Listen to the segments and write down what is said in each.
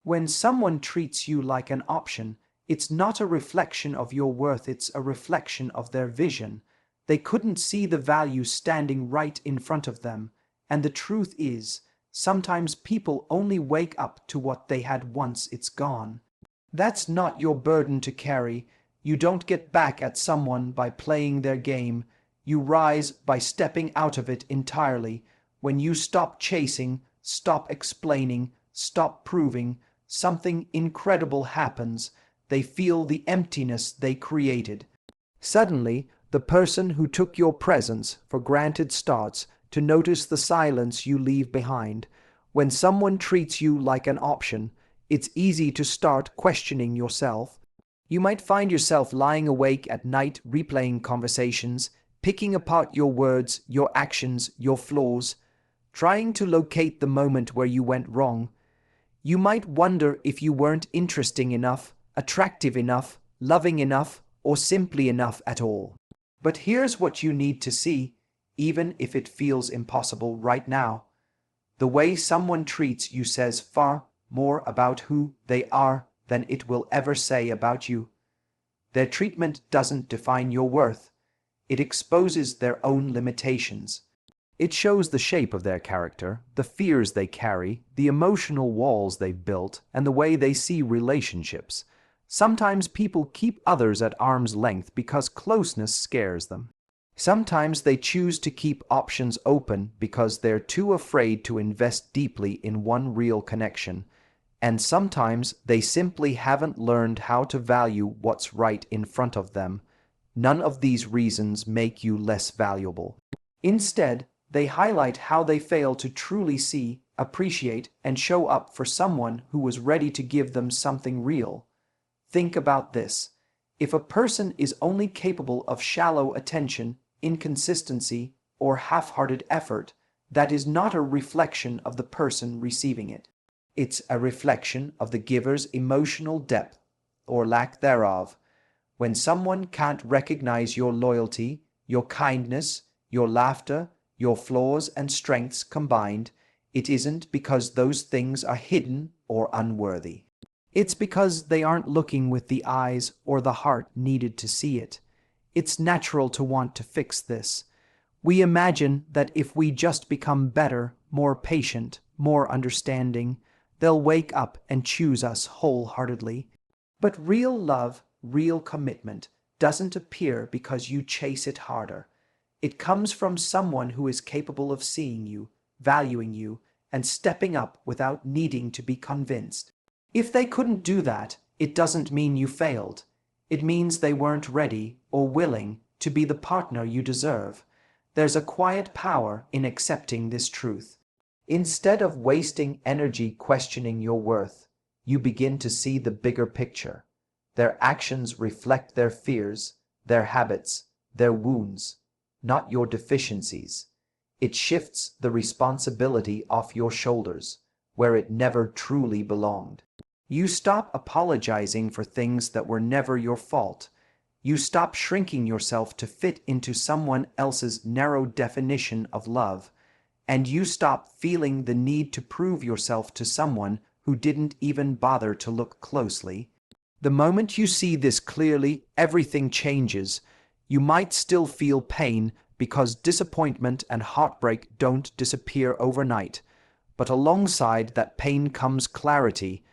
When someone treats you like an option, it's not a reflection of your worth, it's a reflection of their vision. They couldn't see the value standing right in front of them. And the truth is, sometimes people only wake up to what they had once it's gone. That's not your burden to carry. You don't get back at someone by playing their game. You rise by stepping out of it entirely. When you stop chasing, stop explaining, stop proving, something incredible happens. They feel the emptiness they created. Suddenly, the person who took your presence for granted starts to notice the silence you leave behind. When someone treats you like an option, it's easy to start questioning yourself. You might find yourself lying awake at night replaying conversations, picking apart your words, your actions, your flaws, trying to locate the moment where you went wrong. You might wonder if you weren't interesting enough, attractive enough, loving enough, or simply enough at all. But here's what you need to see, even if it feels impossible right now. The way someone treats you says far more about who they are than it will ever say about you. Their treatment doesn't define your worth. It exposes their own limitations. It shows the shape of their character, the fears they carry, the emotional walls they've built, and the way they see relationships. Sometimes people keep others at arm's length because closeness scares them. Sometimes they choose to keep options open because they're too afraid to invest deeply in one real connection. And sometimes they simply haven't learned how to value what's right in front of them. None of these reasons make you less valuable. Instead, they highlight how they fail to truly see, appreciate, and show up for someone who was ready to give them something real. Think about this. If a person is only capable of shallow attention, inconsistency, or half-hearted effort, that is not a reflection of the person receiving it. It's a reflection of the giver's emotional depth, or lack thereof. When someone can't recognize your loyalty, your kindness, your laughter, your flaws and strengths combined, it isn't because those things are hidden or unworthy. It's because they aren't looking with the eyes or the heart needed to see it. It's natural to want to fix this. We imagine that if we just become better, more patient, more understanding, they'll wake up and choose us wholeheartedly. But real love, real commitment, doesn't appear because you chase it harder. It comes from someone who is capable of seeing you, valuing you, and stepping up without needing to be convinced. If they couldn't do that, it doesn't mean you failed. It means they weren't ready or willing to be the partner you deserve. There's a quiet power in accepting this truth. Instead of wasting energy questioning your worth, you begin to see the bigger picture. Their actions reflect their fears, their habits, their wounds, not your deficiencies. It shifts the responsibility off your shoulders, where it never truly belonged. You stop apologizing for things that were never your fault. You stop shrinking yourself to fit into someone else's narrow definition of love, and you stop feeling the need to prove yourself to someone who didn't even bother to look closely. The moment you see this clearly, everything changes. You might still feel pain because disappointment and heartbreak don't disappear overnight, but alongside that pain comes clarity,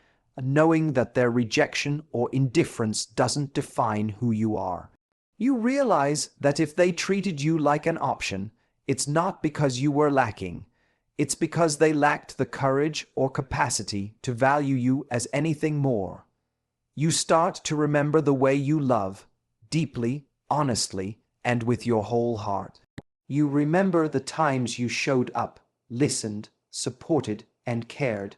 knowing that their rejection or indifference doesn't define who you are. You realize that if they treated you like an option, it's not because you were lacking. It's because they lacked the courage or capacity to value you as anything more. You start to remember the way you love, deeply, honestly, and with your whole heart. You remember the times you showed up, listened, supported, and cared.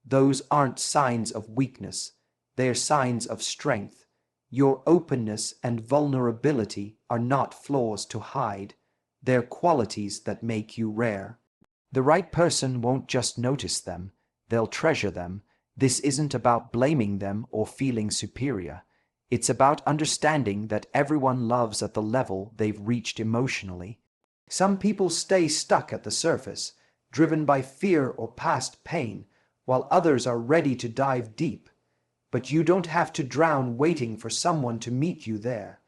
Those aren't signs of weakness. They're signs of strength. Your openness and vulnerability are not flaws to hide. They're qualities that make you rare. The right person won't just notice them. They'll treasure them. This isn't about blaming them or feeling superior. It's about understanding that everyone loves at the level they've reached emotionally. Some people stay stuck at the surface, driven by fear or past pain, while others are ready to dive deep. But you don't have to drown waiting for someone to meet you there.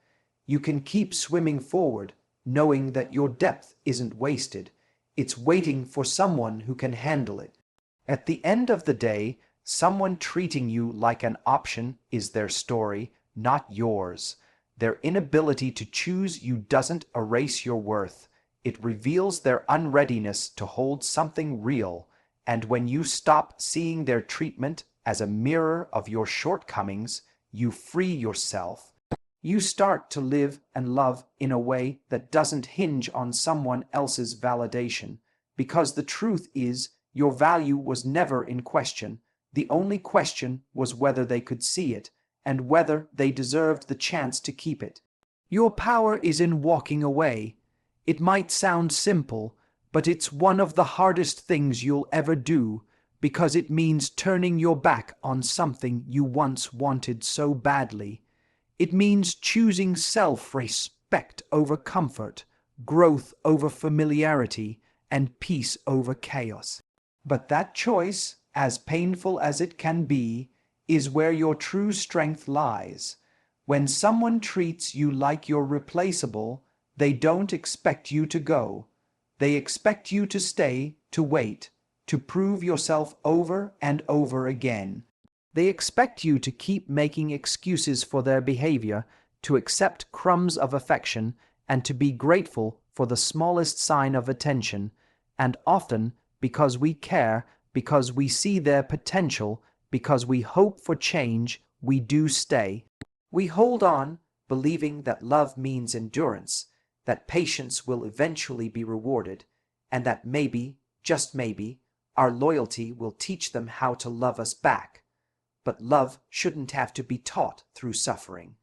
You can keep swimming forward, knowing that your depth isn't wasted. It's waiting for someone who can handle it. At the end of the day, someone treating you like an option is their story, not yours. Their inability to choose you doesn't erase your worth. It reveals their unreadiness to hold something real. And when you stop seeing their treatment as a mirror of your shortcomings, you free yourself. You start to live and love in a way that doesn't hinge on someone else's validation, because the truth is, your value was never in question. The only question was whether they could see it, and whether they deserved the chance to keep it. Your power is in walking away. It might sound simple, but it's one of the hardest things you'll ever do, because it means turning your back on something you once wanted so badly. It means choosing self-respect over comfort, growth over familiarity, and peace over chaos. But that choice, as painful as it can be, is where your true strength lies. When someone treats you like you're replaceable, they don't expect you to go. They expect you to stay, to wait, to prove yourself over and over again. They expect you to keep making excuses for their behavior, to accept crumbs of affection, and to be grateful for the smallest sign of attention. And often, because we care, because we see their potential, because we hope for change, we do stay. We hold on, believing that love means endurance, that patience will eventually be rewarded, and that maybe, just maybe, our loyalty will teach them how to love us back. But love shouldn't have to be taught through suffering.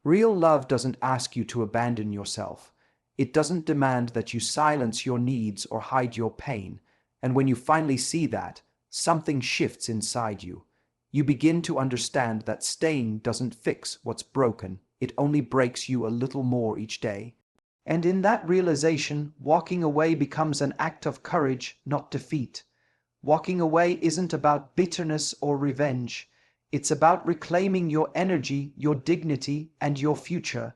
Real love doesn't ask you to abandon yourself. It doesn't demand that you silence your needs or hide your pain. And when you finally see that, something shifts inside you. You begin to understand that staying doesn't fix what's broken. It only breaks you a little more each day. And in that realization, walking away becomes an act of courage, not defeat. Walking away isn't about bitterness or revenge. It's about reclaiming your energy, your dignity, and your future.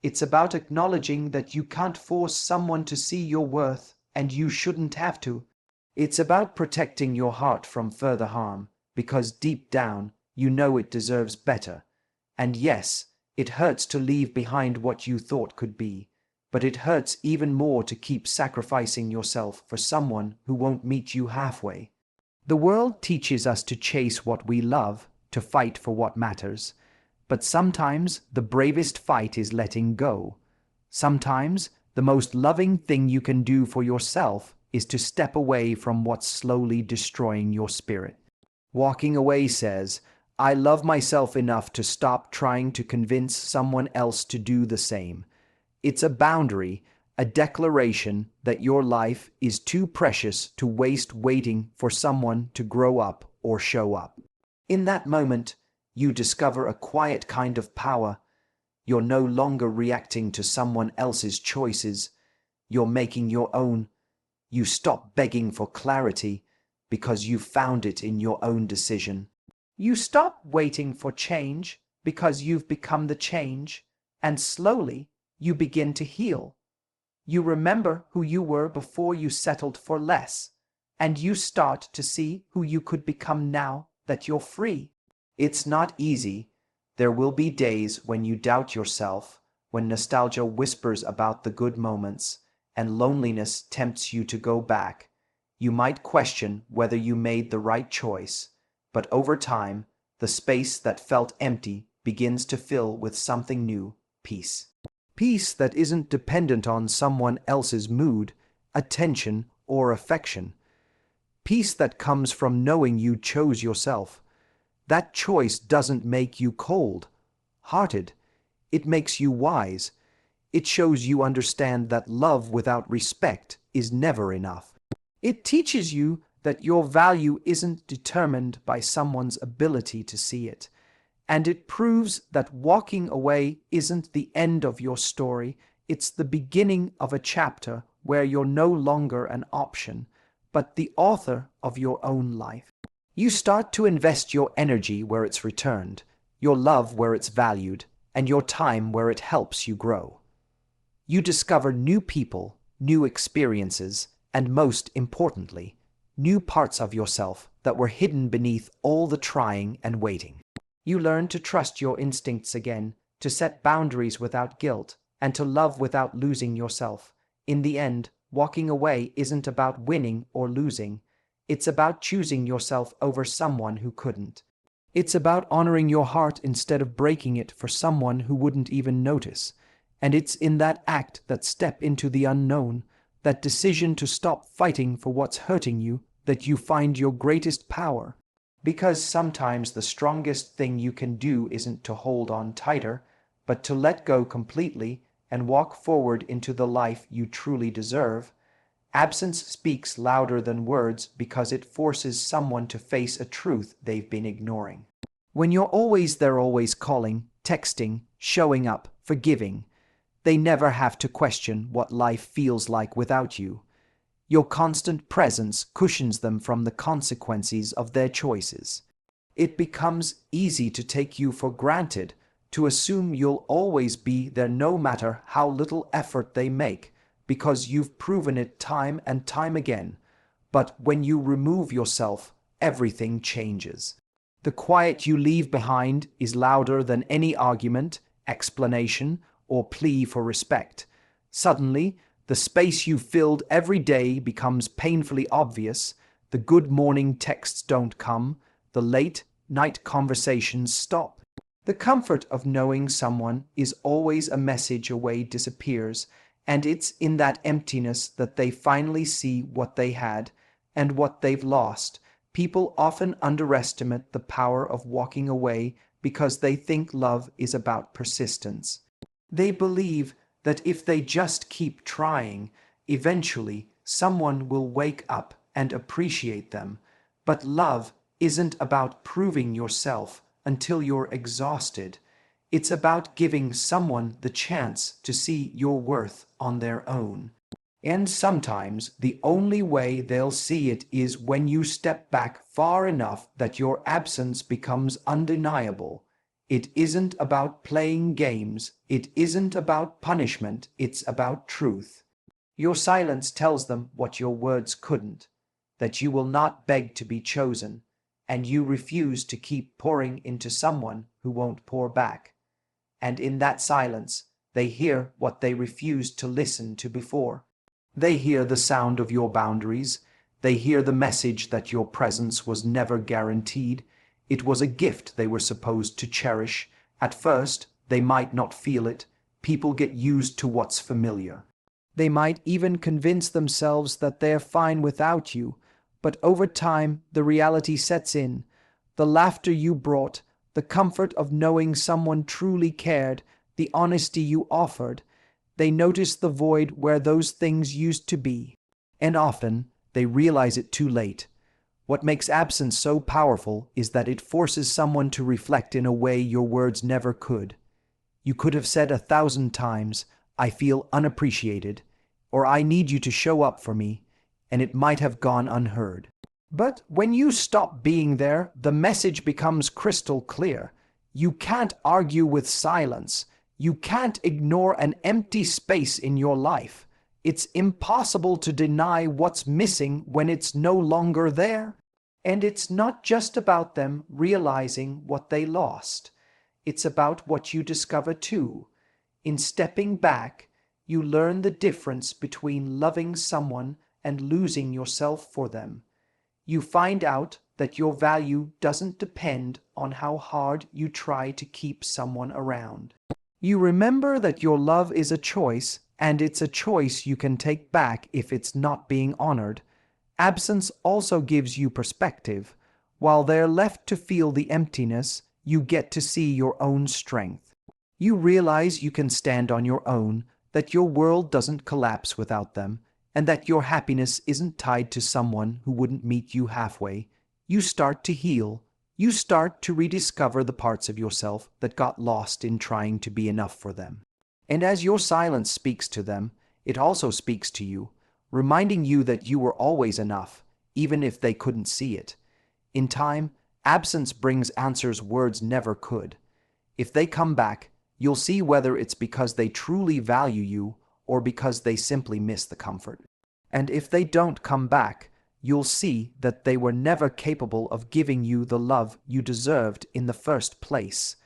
It's about acknowledging that you can't force someone to see your worth, and you shouldn't have to. It's about protecting your heart from further harm, because deep down, you know it deserves better. And yes, it hurts to leave behind what you thought could be, but it hurts even more to keep sacrificing yourself for someone who won't meet you halfway. The world teaches us to chase what we love, to fight for what matters. But sometimes the bravest fight is letting go. Sometimes the most loving thing you can do for yourself is to step away from what's slowly destroying your spirit. Walking away says, I love myself enough to stop trying to convince someone else to do the same. It's a boundary, a declaration that your life is too precious to waste waiting for someone to grow up or show up. In that moment, you discover a quiet kind of power. You're no longer reacting to someone else's choices. You're making your own. You stop begging for clarity because you found it in your own decision. You stop waiting for change because you've become the change, and slowly you begin to heal. You remember who you were before you settled for less, and you start to see who you could become now that you're free. It's not easy. There will be days when you doubt yourself, when nostalgia whispers about the good moments, and loneliness tempts you to go back. You might question whether you made the right choice, but over time, the space that felt empty begins to fill with something new, peace. Peace that isn't dependent on someone else's mood, attention, or affection. Peace that comes from knowing you chose yourself. That choice doesn't make you cold-hearted. It makes you wise. It shows you understand that love without respect is never enough. It teaches you that your value isn't determined by someone's ability to see it. And it proves that walking away isn't the end of your story. It's the beginning of a chapter where you're no longer an option, but the author of your own life. You start to invest your energy where it's returned, your love where it's valued, and your time where it helps you grow. You discover new people, new experiences, and most importantly, new parts of yourself that were hidden beneath all the trying and waiting. You learn to trust your instincts again, to set boundaries without guilt, and to love without losing yourself. In the end, walking away isn't about winning or losing. It's about choosing yourself over someone who couldn't. It's about honoring your heart instead of breaking it for someone who wouldn't even notice. And it's in that act, that step into the unknown, that decision to stop fighting for what's hurting you, that you find your greatest power. Because sometimes the strongest thing you can do isn't to hold on tighter, but to let go completely and walk forward into the life you truly deserve. Absence speaks louder than words because it forces someone to face a truth they've been ignoring. When you're always there, always calling, texting, showing up, forgiving, they never have to question what life feels like without you. Your constant presence cushions them from the consequences of their choices. It becomes easy to take you for granted, to assume you'll always be there no matter how little effort they make, because you've proven it time and time again. But when you remove yourself, everything changes. The quiet you leave behind is louder than any argument, explanation, or plea for respect. Suddenly, the space you filled every day becomes painfully obvious. The good morning texts don't come. The late night conversations stop. The comfort of knowing someone is always a message away disappears, and it's in that emptiness that they finally see what they had and what they've lost. People often underestimate the power of walking away because they think love is about persistence. They believe that if they just keep trying, eventually someone will wake up and appreciate them. But love isn't about proving yourself until you're exhausted. It's about giving someone the chance to see your worth on their own. And sometimes the only way they'll see it is when you step back far enough that your absence becomes undeniable. It isn't about playing games. It isn't about punishment. It's about truth. Your silence tells them what your words couldn't, that you will not beg to be chosen, and you refuse to keep pouring into someone who won't pour back. And in that silence, they hear what they refused to listen to before. They hear the sound of your boundaries. They hear the message that your presence was never guaranteed. It was a gift they were supposed to cherish. At first, they might not feel it. People get used to what's familiar. They might even convince themselves that they're fine without you. But over time, the reality sets in. The laughter you brought, the comfort of knowing someone truly cared, the honesty you offered. They notice the void where those things used to be. And often, they realize it too late. What makes absence so powerful is that it forces someone to reflect in a way your words never could. You could have said 1,000 times, "I feel unappreciated," or "I need you to show up for me," and it might have gone unheard. But when you stop being there, the message becomes crystal clear. You can't argue with silence. You can't ignore an empty space in your life. It's impossible to deny what's missing when it's no longer there. And it's not just about them realizing what they lost. It's about what you discover too. In stepping back, you learn the difference between loving someone and losing yourself for them. You find out that your value doesn't depend on how hard you try to keep someone around. You remember that your love is a choice, and it's a choice you can take back if it's not being honored. Absence also gives you perspective. While they're left to feel the emptiness, you get to see your own strength. You realize you can stand on your own, that your world doesn't collapse without them, and that your happiness isn't tied to someone who wouldn't meet you halfway. You start to heal. You start to rediscover the parts of yourself that got lost in trying to be enough for them. And as your silence speaks to them, it also speaks to you, reminding you that you were always enough, even if they couldn't see it. In time, absence brings answers words never could. If they come back, you'll see whether it's because they truly value you or because they simply miss the comfort. And if they don't come back, you'll see that they were never capable of giving you the love you deserved in the first place.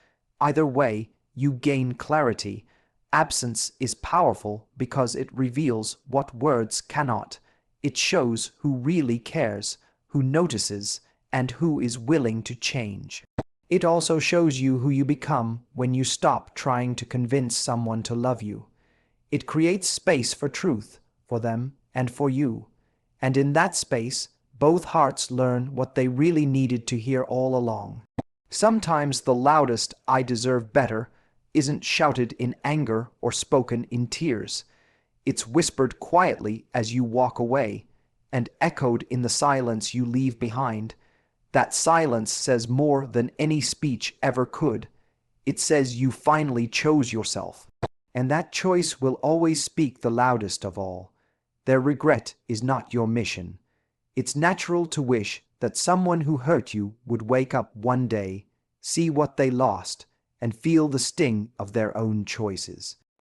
Either way, you gain clarity. Absence is powerful because it reveals what words cannot. It shows who really cares, who notices, and who is willing to change. It also shows you who you become when you stop trying to convince someone to love you. It creates space for truth, for them and for you. And in that space, both hearts learn what they really needed to hear all along. Sometimes the loudest "I deserve better" isn't shouted in anger or spoken in tears. It's whispered quietly as you walk away and echoed in the silence you leave behind. That silence says more than any speech ever could. It says you finally chose yourself. And that choice will always speak the loudest of all. Their regret is not your mission. It's natural to wish that someone who hurt you would wake up one day, see what they lost, and feel the sting of their own choices.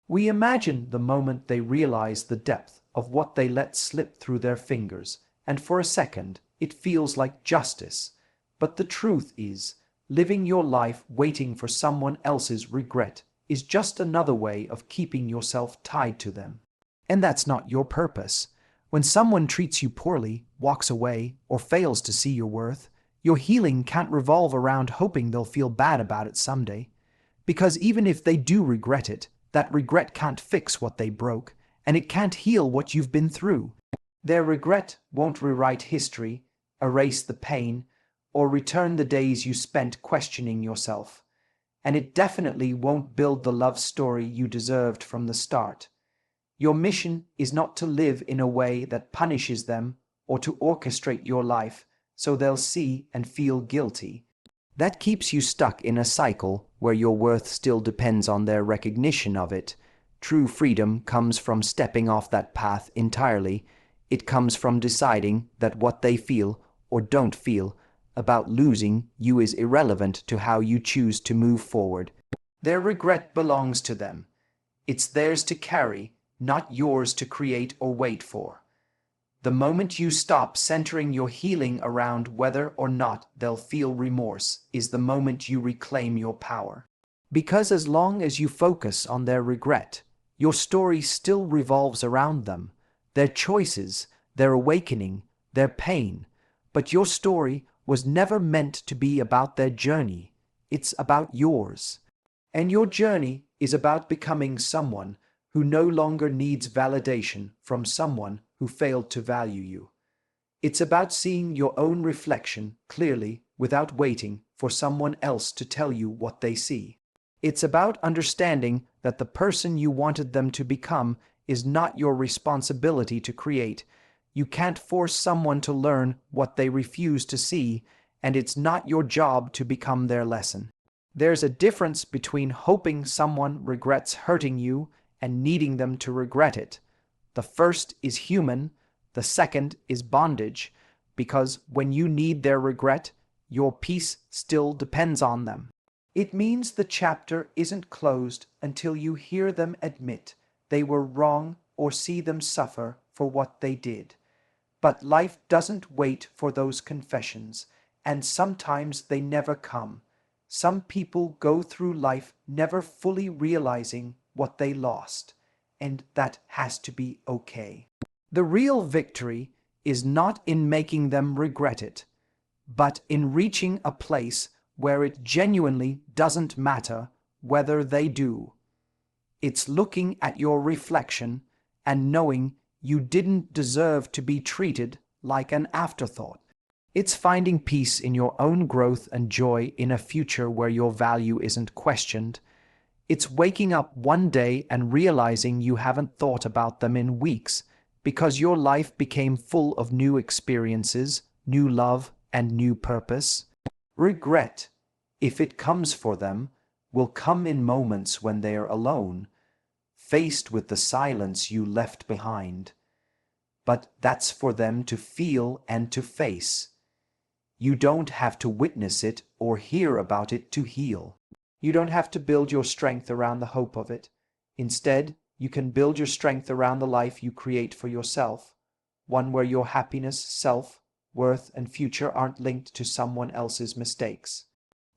We imagine the moment they realize the depth of what they let slip through their fingers, and for a second it feels like justice. But the truth is, living your life waiting for someone else's regret is just another way of keeping yourself tied to them. And that's not your purpose. When someone treats you poorly, walks away, or fails to see your worth, your healing can't revolve around hoping they'll feel bad about it someday. Because even if they do regret it, that regret can't fix what they broke, and it can't heal what you've been through. Their regret won't rewrite history, erase the pain, or return the days you spent questioning yourself. And it definitely won't build the love story you deserved from the start. Your mission is not to live in a way that punishes them or to orchestrate your life so they'll see and feel guilty. That keeps you stuck in a cycle where your worth still depends on their recognition of it. True freedom comes from stepping off that path entirely. It comes from deciding that what they feel or don't feel about losing you is irrelevant to how you choose to move forward. Their regret belongs to them. It's theirs to carry, not yours to create or wait for. The moment you stop centering your healing around whether or not they'll feel remorse is the moment you reclaim your power. Because as long as you focus on their regret, your story still revolves around them, their choices, their awakening, their pain. But your story was never meant to be about their journey. It's about yours. And your journey is about becoming someone who no longer needs validation from someone who failed to value you. It's about seeing your own reflection clearly without waiting for someone else to tell you what they see. It's about understanding that the person you wanted them to become is not your responsibility to create. You can't force someone to learn what they refuse to see, and it's not your job to become their lesson. There's a difference between hoping someone regrets hurting you and needing them to regret it. The first is human, the second is bondage, because when you need their regret, your peace still depends on them. It means the chapter isn't closed until you hear them admit they were wrong or see them suffer for what they did. But life doesn't wait for those confessions, and sometimes they never come. Some people go through life never fully realizing what they lost, and that has to be okay. The real victory is not in making them regret it, but in reaching a place where it genuinely doesn't matter whether they do. It's looking at your reflection and knowing you didn't deserve to be treated like an afterthought. It's finding peace in your own growth and joy in a future where your value isn't questioned. It's waking up one day and realizing you haven't thought about them in weeks because your life became full of new experiences, new love, and new purpose. Regret, if it comes for them, will come in moments when they are alone, faced with the silence you left behind. But that's for them to feel and to face. You don't have to witness it or hear about it to heal. You don't have to build your strength around the hope of it. Instead, you can build your strength around the life you create for yourself, one where your happiness, self, worth, and future aren't linked to someone else's mistakes.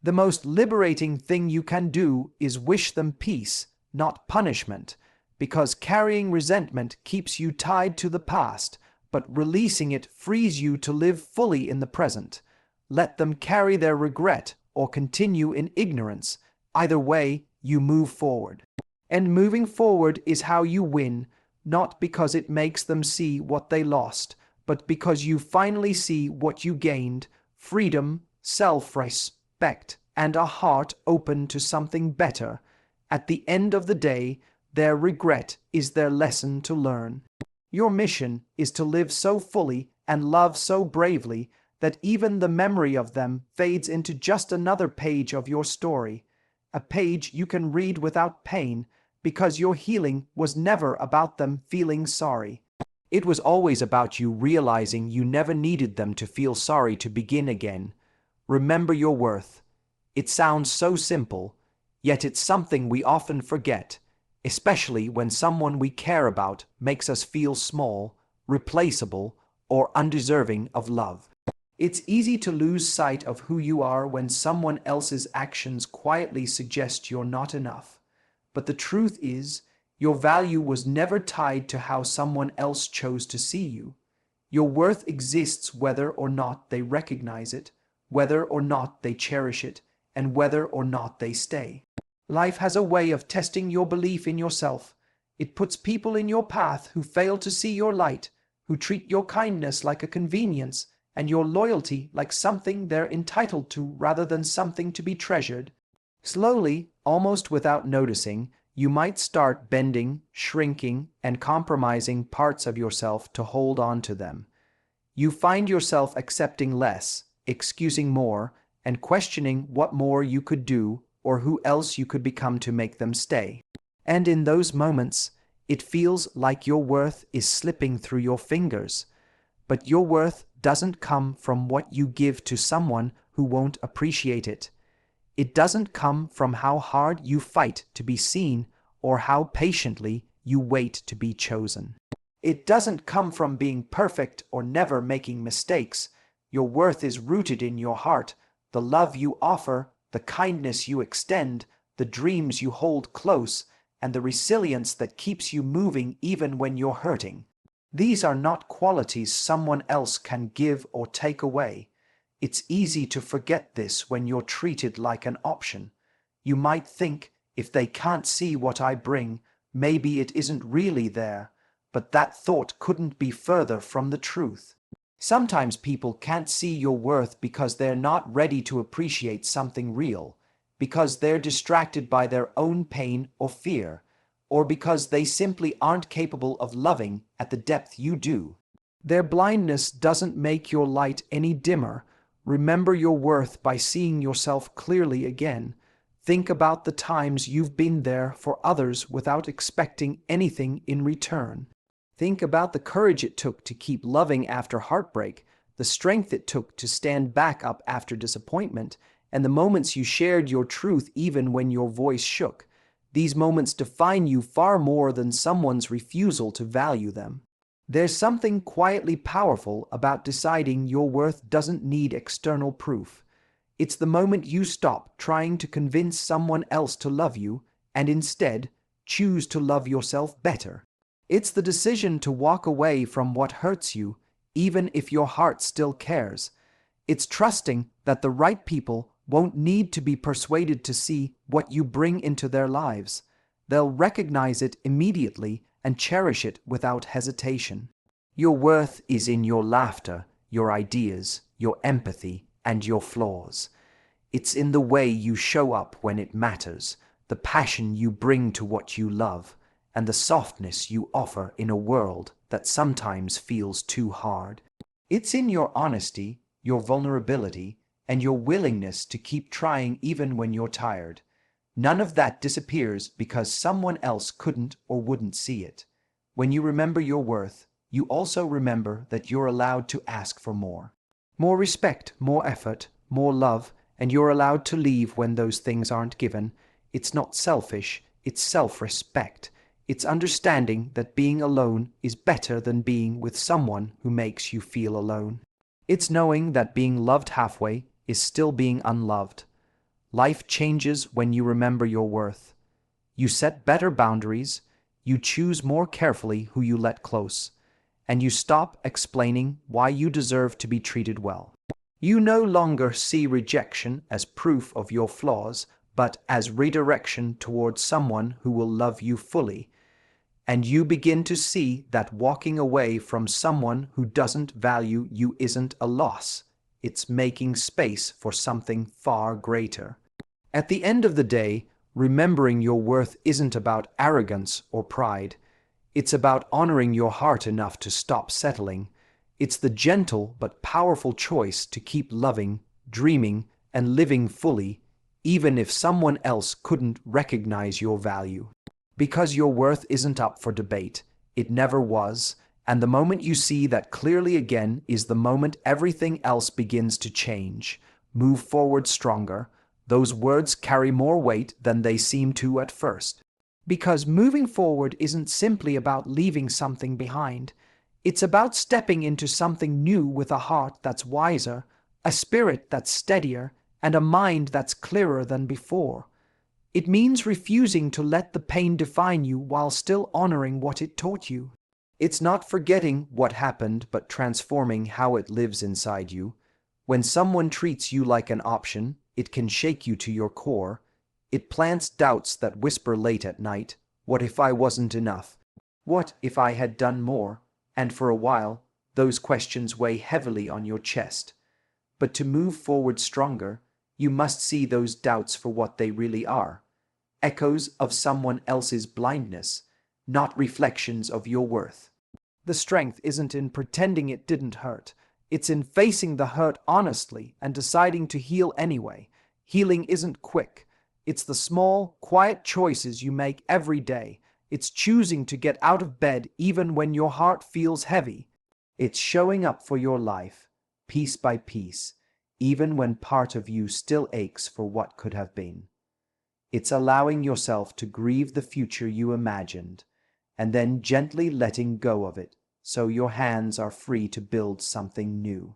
The most liberating thing you can do is wish them peace, not punishment, because carrying resentment keeps you tied to the past, but releasing it frees you to live fully in the present. Let them carry their regret or continue in ignorance. Either way, you move forward. And moving forward is how you win, not because it makes them see what they lost, but because you finally see what you gained: freedom, self-respect, and a heart open to something better. At the end of the day, their regret is their lesson to learn. Your mission is to live so fully and love so bravely that even the memory of them fades into just another page of your story, a page you can read without pain, because your healing was never about them feeling sorry. It was always about you realizing you never needed them to feel sorry to begin again. Remember your worth. It sounds so simple, yet it's something we often forget, especially when someone we care about makes us feel small, replaceable, or undeserving of love. It's easy to lose sight of who you are when someone else's actions quietly suggest you're not enough. But the truth is, your value was never tied to how someone else chose to see you. Your worth exists whether or not they recognize it, whether or not they cherish it, and whether or not they stay. Life has a way of testing your belief in yourself. It puts people in your path who fail to see your light, who treat your kindness like a convenience, and your loyalty like something they're entitled to rather than something to be treasured. Slowly, almost without noticing, you might start bending, shrinking, and compromising parts of yourself to hold on to them. You find yourself accepting less, excusing more, and questioning what more you could do or who else you could become to make them stay. And in those moments, it feels like your worth is slipping through your fingers. But your worth doesn't come from what you give to someone who won't appreciate it. It doesn't come from how hard you fight to be seen or how patiently you wait to be chosen. It doesn't come from being perfect or never making mistakes. Your worth is rooted in your heart, the love you offer, the kindness you extend, the dreams you hold close, and the resilience that keeps you moving even when you're hurting. These are not qualities someone else can give or take away. It's easy to forget this when you're treated like an option. You might think, if they can't see what I bring, maybe it isn't really there, but that thought couldn't be further from the truth. Sometimes people can't see your worth because they're not ready to appreciate something real, because they're distracted by their own pain or fear, or because they simply aren't capable of loving at the depth you do. Their blindness doesn't make your light any dimmer. Remember your worth by seeing yourself clearly again. Think about the times you've been there for others without expecting anything in return. Think about the courage it took to keep loving after heartbreak, the strength it took to stand back up after disappointment, and the moments you shared your truth even when your voice shook. These moments define you far more than someone's refusal to value them. There's something quietly powerful about deciding your worth doesn't need external proof. It's the moment you stop trying to convince someone else to love you and instead choose to love yourself better. It's the decision to walk away from what hurts you, even if your heart still cares. It's trusting that the right people won't need to be persuaded to see what you bring into their lives. They'll recognize it immediately and cherish it without hesitation. Your worth is in your laughter, your ideas, your empathy, and your flaws. It's in the way you show up when it matters, the passion you bring to what you love, and the softness you offer in a world that sometimes feels too hard. It's in your honesty, your vulnerability, and your willingness to keep trying even when you're tired. None of that disappears because someone else couldn't or wouldn't see it. When you remember your worth, you also remember that you're allowed to ask for more. More respect, more effort, more love, and you're allowed to leave when those things aren't given. It's not selfish, it's self-respect. It's understanding that being alone is better than being with someone who makes you feel alone. It's knowing that being loved halfway is still being unloved. Life changes when you remember your worth. You set better boundaries, you choose more carefully who you let close, and you stop explaining why you deserve to be treated well. You no longer see rejection as proof of your flaws, but as redirection towards someone who will love you fully. And you begin to see that walking away from someone who doesn't value you isn't a loss. It's making space for something far greater. At the end of the day, remembering your worth isn't about arrogance or pride. It's about honoring your heart enough to stop settling. It's the gentle but powerful choice to keep loving, dreaming, and living fully, even if someone else couldn't recognize your value. Because your worth isn't up for debate. It never was, and the moment you see that clearly again is the moment everything else begins to change. Move forward stronger. Those words carry more weight than they seem to at first. Because moving forward isn't simply about leaving something behind. It's about stepping into something new with a heart that's wiser, a spirit that's steadier, and a mind that's clearer than before. It means refusing to let the pain define you while still honoring what it taught you. It's not forgetting what happened, but transforming how it lives inside you. When someone treats you like an option, it can shake you to your core. It plants doubts that whisper late at night. What if I wasn't enough? What if I had done more? And for a while, those questions weigh heavily on your chest. But to move forward stronger, you must see those doubts for what they really are. Echoes of someone else's blindness, not reflections of your worth. The strength isn't in pretending it didn't hurt. It's in facing the hurt honestly and deciding to heal anyway. Healing isn't quick. It's the small, quiet choices you make every day. It's choosing to get out of bed even when your heart feels heavy. It's showing up for your life, piece by piece, even when part of you still aches for what could have been. It's allowing yourself to grieve the future you imagined, and then gently letting go of it so your hands are free to build something new.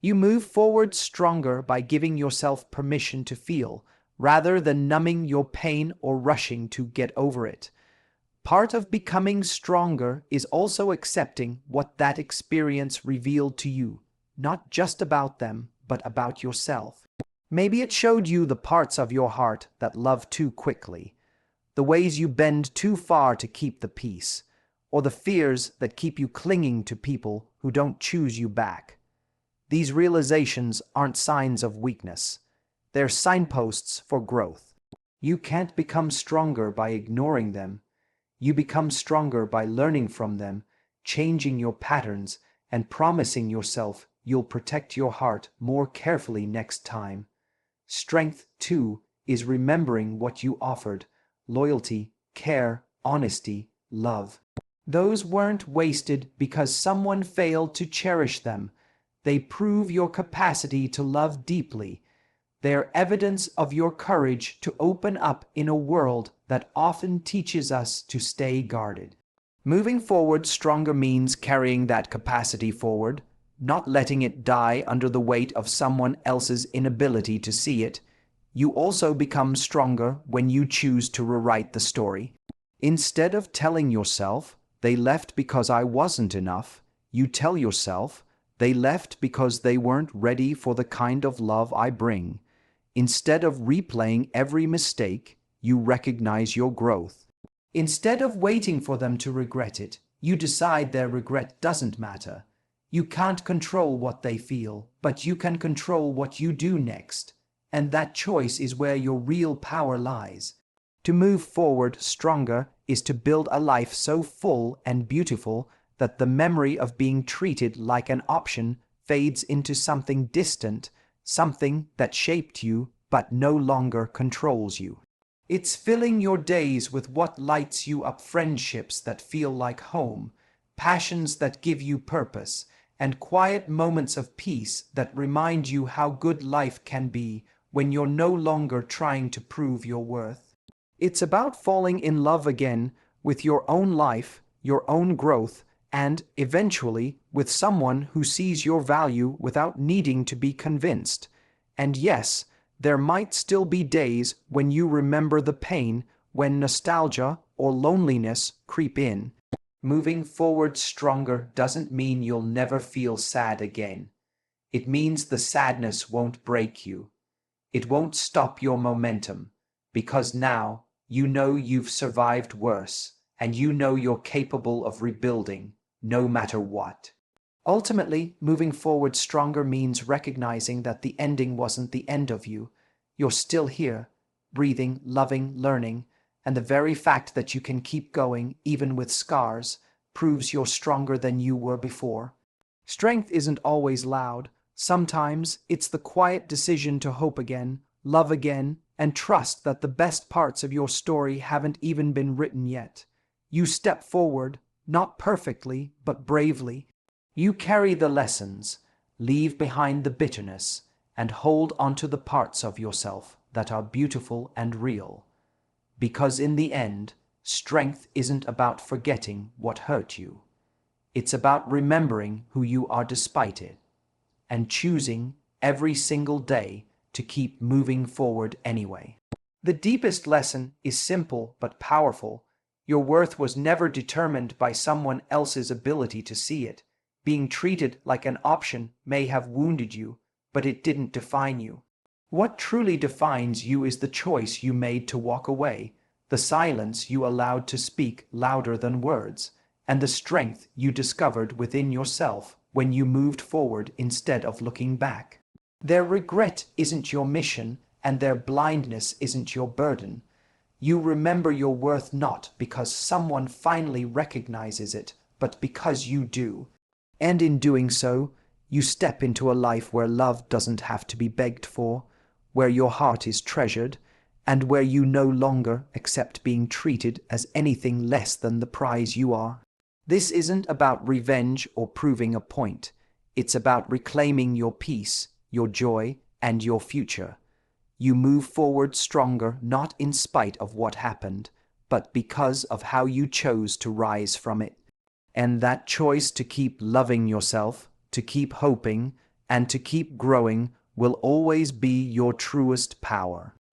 You move forward stronger by giving yourself permission to feel, rather than numbing your pain or rushing to get over it. Part of becoming stronger is also accepting what that experience revealed to you, not just about them, but about yourself. Maybe it showed you the parts of your heart that love too quickly, the ways you bend too far to keep the peace, or the fears that keep you clinging to people who don't choose you back. These realizations aren't signs of weakness. They're signposts for growth. You can't become stronger by ignoring them. You become stronger by learning from them, changing your patterns, and promising yourself you'll protect your heart more carefully next time. Strength, too, is remembering what you offered: loyalty, care, honesty, love. Those weren't wasted because someone failed to cherish them. They prove your capacity to love deeply. They're evidence of your courage to open up in a world that often teaches us to stay guarded. Moving forward stronger means carrying that capacity forward, not letting it die under the weight of someone else's inability to see it. You also become stronger when you choose to rewrite the story. Instead of telling yourself, "They left because I wasn't enough," you tell yourself, "They left because they weren't ready for the kind of love I bring." Instead of replaying every mistake, you recognize your growth. Instead of waiting for them to regret it, you decide their regret doesn't matter. You can't control what they feel, but you can control what you do next. And that choice is where your real power lies. To move forward stronger is to build a life so full and beautiful that the memory of being treated like an option fades into something distant, something that shaped you but no longer controls you. It's filling your days with what lights you up: friendships that feel like home, passions that give you purpose, and quiet moments of peace that remind you how good life can be when you're no longer trying to prove your worth. It's about falling in love again with your own life, your own growth, and, eventually, with someone who sees your value without needing to be convinced. And yes, there might still be days when you remember the pain, when nostalgia or loneliness creep in. Moving forward stronger doesn't mean you'll never feel sad again. It means the sadness won't break you. It won't stop your momentum, because now you know you've survived worse, and you know you're capable of rebuilding, no matter what. Ultimately, moving forward stronger means recognizing that the ending wasn't the end of you. You're still here, breathing, loving, learning, and the very fact that you can keep going, even with scars, proves you're stronger than you were before. Strength isn't always loud. Sometimes it's the quiet decision to hope again, love again, and trust that the best parts of your story haven't even been written yet. You step forward, not perfectly, but bravely. You carry the lessons, leave behind the bitterness, and hold onto the parts of yourself that are beautiful and real. Because in the end, strength isn't about forgetting what hurt you. It's about remembering who you are despite it, and choosing every single day to keep moving forward anyway. The deepest lesson is simple but powerful. Your worth was never determined by someone else's ability to see it. Being treated like an option may have wounded you, but it didn't define you. What truly defines you is the choice you made to walk away, the silence you allowed to speak louder than words, and the strength you discovered within yourself when you moved forward instead of looking back. Their regret isn't your mission, and their blindness isn't your burden. You remember your worth not because someone finally recognizes it, but because you do. And in doing so, you step into a life where love doesn't have to be begged for, where your heart is treasured, and where you no longer accept being treated as anything less than the prize you are. This isn't about revenge or proving a point. It's about reclaiming your peace, your joy, and your future. You move forward stronger not in spite of what happened, but because of how you chose to rise from it. And that choice to keep loving yourself, to keep hoping, and to keep growing will always be your truest power.